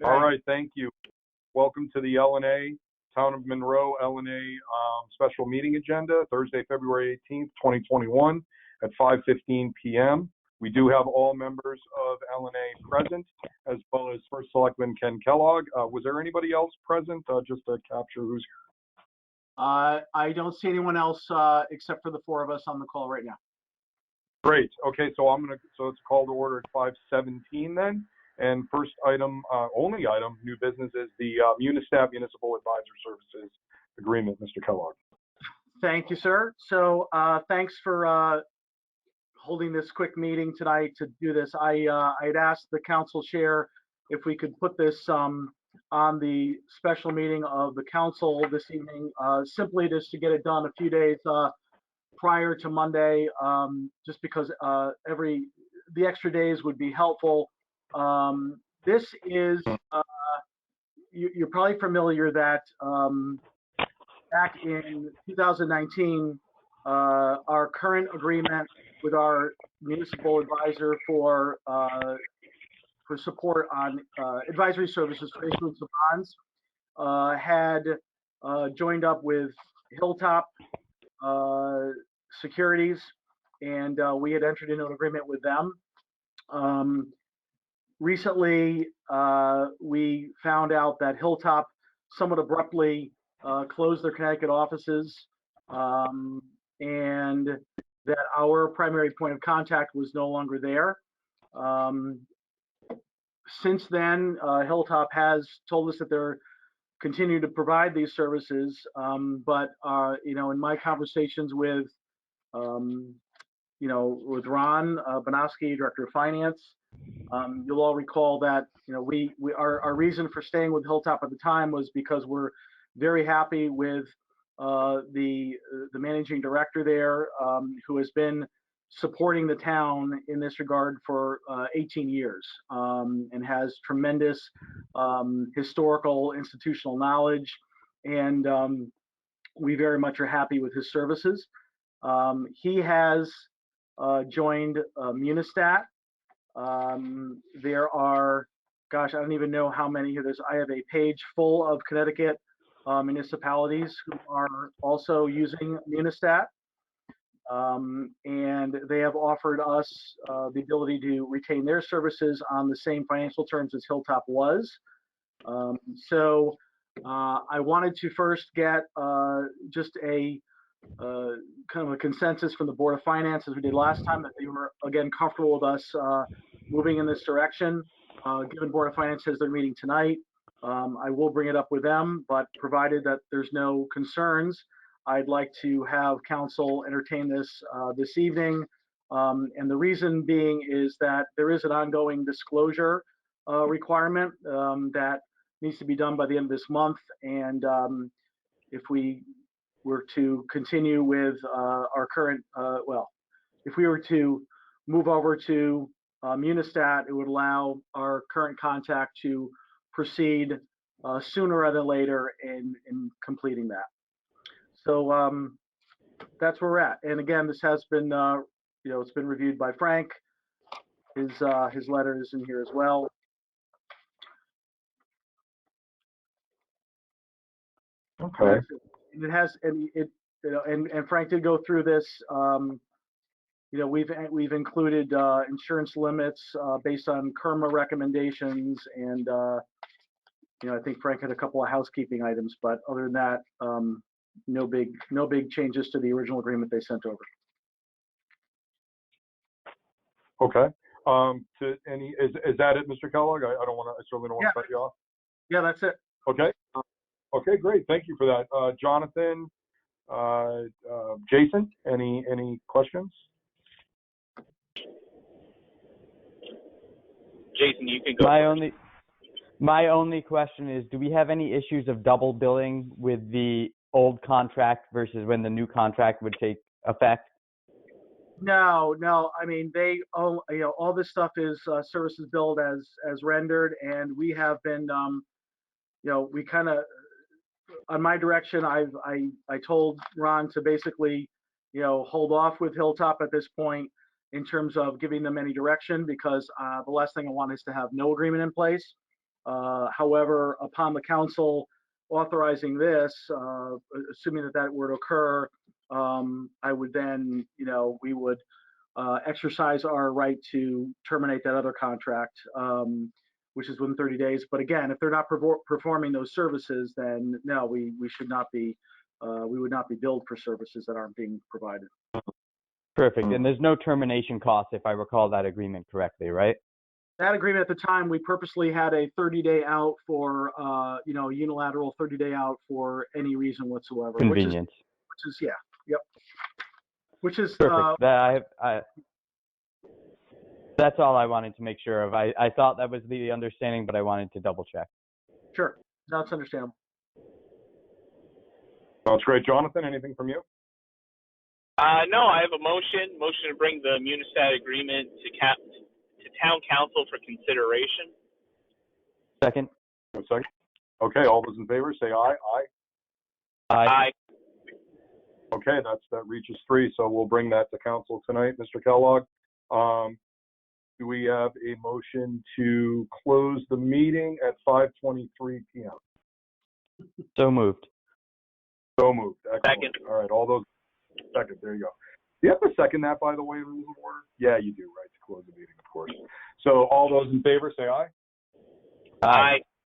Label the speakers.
Speaker 1: All right, thank you. Welcome to the LNA, Town of Monroe LNA special meeting agenda, Thursday, February 18th, 2021 at 5:15 p.m. We do have all members of LNA present, as well as First Selectman Ken Kellogg. Was there anybody else present, just to capture who's here?
Speaker 2: I don't see anyone else except for the four of us on the call right now.
Speaker 1: Great. Okay, so it's called to order at 5:17 then. And first item, only item, new business is the Munistat Municipal Advisor Services Agreement. Mr. Kellogg.
Speaker 2: Thank you, sir. So thanks for holding this quick meeting tonight to do this. I'd asked the council chair if we could put this on the special meeting of the council this evening, simply just to get it done a few days prior to Monday, just because the extra days would be helpful. This is, you're probably familiar that back in 2019, our current agreement with our municipal advisor for support on advisory services for issuance of bonds had joined up with Hilltop Securities, and we had entered into an agreement with them. Recently, we found out that Hilltop somewhat abruptly closed their Connecticut offices, and that our primary point of contact was no longer there. Since then, Hilltop has told us that they're continuing to provide these services, but in my conversations with with Ron Bonoski, Director of Finance, you'll all recall that our reason for staying with Hilltop at the time was because we're very happy with the managing director there, who has been supporting the town in this regard for 18 years, and has tremendous historical institutional knowledge, and we very much are happy with his services. He has joined Munistat. There are, gosh, I don't even know how many here. I have a page full of Connecticut municipalities who are also using Munistat, and they have offered us the ability to retain their services on the same financial terms as Hilltop was. So I wanted to first get just a kind of a consensus from the Board of Finance, as we did last time, that they were again comfortable with us moving in this direction. Given Board of Finance has their meeting tonight, I will bring it up with them, but provided that there's no concerns, I'd like to have council entertain this this evening. And the reason being is that there is an ongoing disclosure requirement that needs to be done by the end of this month. And if we were to continue with our current, if we were to move over to Munistat, it would allow our current contact to proceed sooner rather than later in completing that. So that's where we're at. And again, this has been, it's been reviewed by Frank. His letter is in here as well.
Speaker 1: Okay.
Speaker 2: And it has, and Frank did go through this. We've included insurance limits based on KERMA recommendations, and I think Frank had a couple of housekeeping items, but other than that, no big changes to the original agreement they sent over.
Speaker 1: Okay. Is that it, Mr. Kellogg? I certainly don't want to cut you off.
Speaker 2: Yeah, that's it.
Speaker 1: Okay. Okay, great. Thank you for that. Jonathan, Jason, any questions?
Speaker 3: Jason, you can go.
Speaker 4: My only question is, do we have any issues of double billing with the old contract versus when the new contract would take effect?
Speaker 2: No. I mean, all this stuff is services billed as rendered, and we have been, we kind of, on my direction, I told Ron to basically, hold off with Hilltop at this point in terms of giving them any direction, because the last thing I want is to have no agreement in place. However, upon the council authorizing this, assuming that that were to occur, I would then, we would exercise our right to terminate that other contract, which is within 30 days. But again, if they're not performing those services, then no, we should not be, we would not be billed for services that aren't being provided.
Speaker 4: Perfect. And there's no termination cost, if I recall that agreement correctly, right?
Speaker 2: That agreement at the time, we purposely had a 30-day out for, unilateral 30-day out for any reason whatsoever.
Speaker 4: Convenience.
Speaker 2: Which is, yeah, yep. Which is,
Speaker 4: Perfect. That's all I wanted to make sure of. I thought that was the understanding, but I wanted to double check.
Speaker 2: sure, that's understandable.
Speaker 1: Sounds great. Jonathan, anything from you?
Speaker 3: No, I have a motion to bring the Munisat agreement to town council for consideration.
Speaker 4: Second.
Speaker 1: A second. Okay, all those in favor say aye. Aye.
Speaker 3: Aye.
Speaker 1: Okay, that reaches 3, so we'll bring that to council tonight, Mr. Kellogg. Do we have a motion to close the meeting at 5:23 p.m.?
Speaker 4: So moved.
Speaker 1: So moved. Excellent.
Speaker 3: Second.
Speaker 1: All right, all those, second, there you go. Do you have to second that, by the way, rules of order? Yeah, you do, right, to close the meeting, of course. So all those in favor say aye.
Speaker 3: Aye.